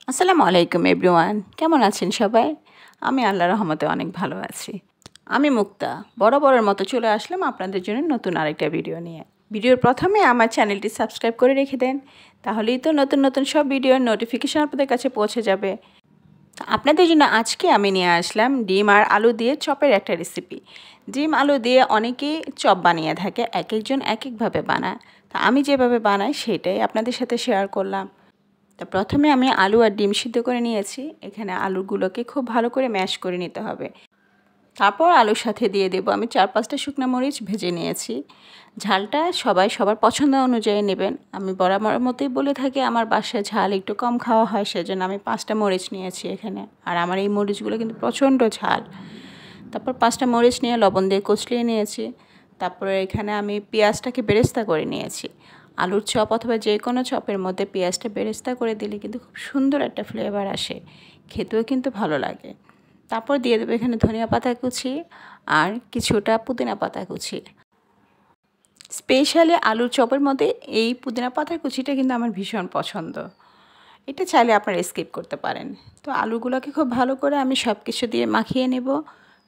আসসালামু আলাইকুম এভরিওয়ান, কেমন আছেন সবাই? আমি আল্লাহর রহমতে অনেক ভালো আছি। আমি মুক্তা, বরাবরের মতো চলে আসলাম আপনাদের জন্য নতুন আরেকটা ভিডিও নিয়ে। ভিডিওর প্রথমে আমার চ্যানেলটি সাবস্ক্রাইব করে রেখে দেন, তাহলেই তো নতুন নতুন সব ভিডিওর নোটিফিকেশন আপনাদের কাছে পৌঁছে যাবে। আপনাদের জন্য আজকে আমি নিয়ে আসলাম ডিম আর আলু দিয়ে চপের একটা রেসিপি। ডিম আলু দিয়ে অনেকেই চপ বানিয়ে থাকে, এক একজন এক একভাবে বানায়। তা আমি যেভাবে বানাই সেটাই আপনাদের সাথে শেয়ার করলাম। তো প্রথমে আমি আলু আর ডিম সিদ্ধ করে নিয়েছি। এখানে আলুগুলোকে খুব ভালো করে ম্যাশ করে নিতে হবে। তারপর আলুর সাথে দিয়ে দেবো আমি 4-5টা শুকনো মরিচ ভেজে নিয়েছি। ঝালটা সবাই সবার পছন্দ অনুযায়ী নেবেন। আমি বরাবর মতোই বলে থাকি আমার বাসায় ঝাল একটু কম খাওয়া হয়, সেজন্য আমি 5টা মরিচ নিয়েছি এখানে। আর আমার এই মরিচগুলো কিন্তু প্রচণ্ড ঝাল। তারপর 5টা মরিচ নিয়ে লবণ দিয়ে কচলিয়ে নিয়েছি। তারপরে এখানে আমি পেঁয়াজটাকে বেরেস্তা করে নিয়েছি। আলুর চপ অথবা যে কোনো চপের মধ্যে পেঁয়াজটা বেরেস্তা করে দিলে কিন্তু খুব সুন্দর একটা ফ্লেভার আসে, খেতেও কিন্তু ভালো লাগে। তারপর দিয়ে দেবো এখানে ধনিয়া পাতা কুচি আর কিছুটা পুদিনা পাতা কুচি। স্পেশালি আলুর চপের মধ্যে এই পুদিনা পাতার কুচিটা কিন্তু আমার ভীষণ পছন্দ। এটা চাইলে আপনারা স্কিপ করতে পারেন। তো আলুগুলোকে খুব ভালো করে আমি সব কিছু দিয়ে মাখিয়ে নেব।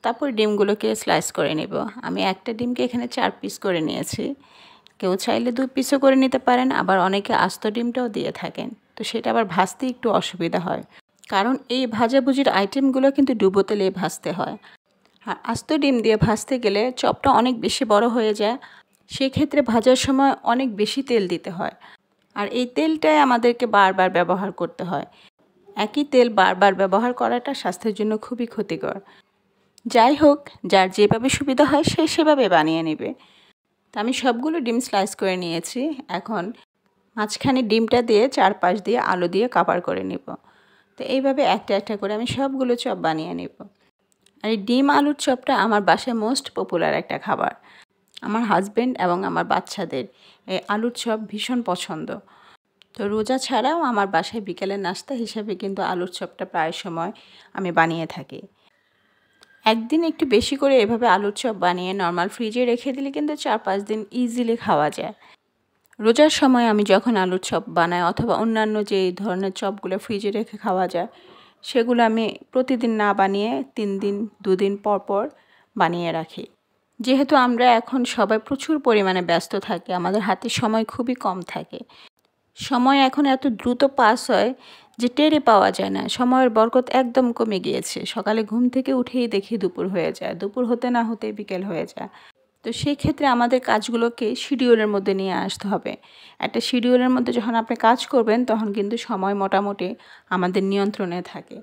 তারপর ডিমগুলোকে স্লাইস করে নেব। আমি একটা ডিমকে এখানে 4 পিস করে নিয়েছি। কেউ চাইলে 2 পিসও করে নিতে পারেন, আবার অনেকে আস্ত ডিমটাও দিয়ে থাকেন। তো সেটা আবার ভাজতে একটু অসুবিধা হয়, কারণ এই ভাজাভুজির আইটেমগুলো কিন্তু ডুবো তেলে ভাজতে হয়। আর আস্ত ডিম দিয়ে ভাজতে গেলে চপটা অনেক বেশি বড় হয়ে যায়, সেক্ষেত্রে ভাজার সময় অনেক বেশি তেল দিতে হয়। আর এই তেলটাই আমাদেরকে বারবার ব্যবহার করতে হয়। একই তেল বারবার ব্যবহার করাটা স্বাস্থ্যের জন্য খুবই ক্ষতিকর। যাই হোক, যার যেভাবে সুবিধা হয় সে সেভাবে বানিয়ে নেবে। তা আমি সবগুলো ডিম স্লাইস করে নিয়েছি। এখন মাঝখানে ডিমটা দিয়ে চারপাশ দিয়ে আলু দিয়ে কাভার করে নেব। তো এইভাবে একটা একটা করে আমি সবগুলো চপ বানিয়ে নেব। আর এই ডিম আলুর চপটা আমার বাসায় মোস্ট পপুলার একটা খাবার। আমার হাজব্যান্ড এবং আমার বাচ্চাদের এই আলুর চপ ভীষণ পছন্দ। তো রোজা ছাড়াও আমার বাসায় বিকেলের নাস্তা হিসাবে কিন্তু আলুর চপটা প্রায় সময় আমি বানিয়ে থাকি। একদিন একটু বেশি করে এভাবে আলুর চপ বানিয়ে নর্মাল ফ্রিজে রেখে দিলে কিন্তু 4-5 দিন ইজিলি খাওয়া যায়। রোজার সময় আমি যখন আলুর চপ বানাই অথবা অন্যান্য যে ধরনের চপগুলো ফ্রিজে রেখে খাওয়া যায়, সেগুলো আমি প্রতিদিন না বানিয়ে 3 দিন 2 দিন পর পর বানিয়ে রাখি। যেহেতু আমরা এখন সবাই প্রচুর পরিমাণে ব্যস্ত থাকি, আমাদের হাতে সময় খুবই কম থাকে। সময় এখন এত দ্রুত পাস হয় যে টেরই পাওয়া যায় না। সময়ের বরকত একদম কমে গিয়েছে। সকালে ঘুম থেকে উঠেই দেখি দুপুর হয়ে যায়, দুপুর হতে না হতেই বিকেল হয়ে যায়। তো সেই ক্ষেত্রে আমাদের কাজগুলোকে শিডিউলের মধ্যে নিয়ে আসতে হবে। একটা শিডিউলের মধ্যে যখন আপনি কাজ করবেন তখন কিন্তু সময় মোটামুটি আমাদের নিয়ন্ত্রণে থাকে।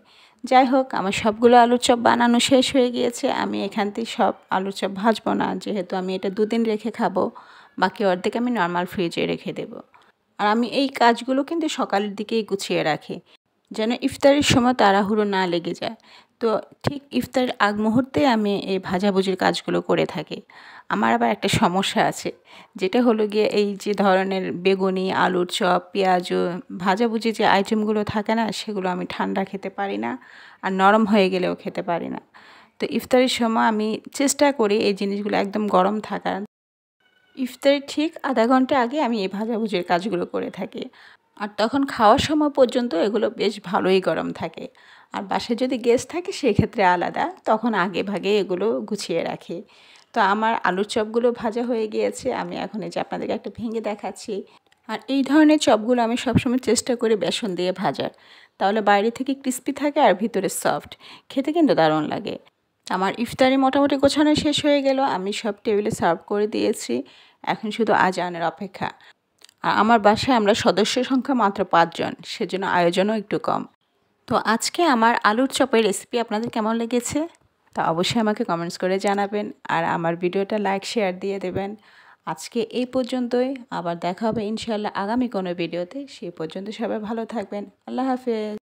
যাই হোক, আমার সবগুলো আলুর চপ বানানো শেষ হয়ে গিয়েছে। আমি এখান থেকে সব আলুর চপ ভাজবো না, যেহেতু আমি এটা 2 দিন রেখে খাবো। বাকি অর্ধেক আমি নর্মাল ফ্রিজে রেখে দেবো। আর আমি এই কাজগুলো কিন্তু সকালের দিকেই গুছিয়ে রাখি, যেন ইফতারের সময় তাড়াহুড়ো না লেগে যায়। তো ঠিক ইফতারের আগ মুহূর্তে আমি এই ভাজাভুজির কাজগুলো করে থাকি। আমার আবার একটা সমস্যা আছে, যেটা হলো গিয়ে এই যে ধরনের বেগুনি, আলুর চপ, পেঁয়াজু, ভাজাভুজি যে আইটেমগুলো থাকে না, সেগুলো আমি ঠান্ডা খেতে পারি না, আর নরম হয়ে গেলেও খেতে পারি না। তো ইফতারের সময় আমি চেষ্টা করি এই জিনিসগুলো একদম গরম থাকার। ইফতারের ঠিক আধা ঘন্টা আগে আমি এই ভাজাভুজির কাজগুলো করে থাকি। আর তখন খাওয়ার সময় পর্যন্ত এগুলো বেশ ভালোই গরম থাকে। আর বাসায় যদি গেস্ট থাকে সেক্ষেত্রে আলাদা, তখন আগে ভাগে এগুলো গুছিয়ে রাখি। তো আমার আলুর চপগুলো ভাজা হয়ে গিয়েছে। আমি এখন এই যে আপনাদেরকে একটা ভেঙে দেখাচ্ছি। আর এই ধরনের চপগুলো আমি সবসময় চেষ্টা করি বেসন দিয়ে ভাজার, তাহলে বাইরে থেকে ক্রিস্পি থাকে আর ভিতরে সফট, খেতে কিন্তু দারুণ লাগে। আমার ইফতারি মোটামুটি গোছানো শেষ হয়ে গেল। আমি সব টেবিলে সার্ভ করে দিয়েছি। এখন শুধু আজানের অপেক্ষা। আর আমার বাসায় আমরা সদস্য সংখ্যা মাত্র 5 জন, সেজন্য আয়োজনও একটু কম। তো আজকে আমার আলুর চপের রেসিপি আপনাদের কেমন লেগেছে তা অবশ্যই আমাকে কমেন্টস করে জানাবেন। আর আমার ভিডিওটা লাইক শেয়ার দিয়ে দেবেন। আজকে এই পর্যন্তই, আবার দেখা হবে ইনশাআল্লাহ আগামী কোনো ভিডিওতে। সেই পর্যন্ত সবাই ভালো থাকবেন। আল্লাহ হাফেজ।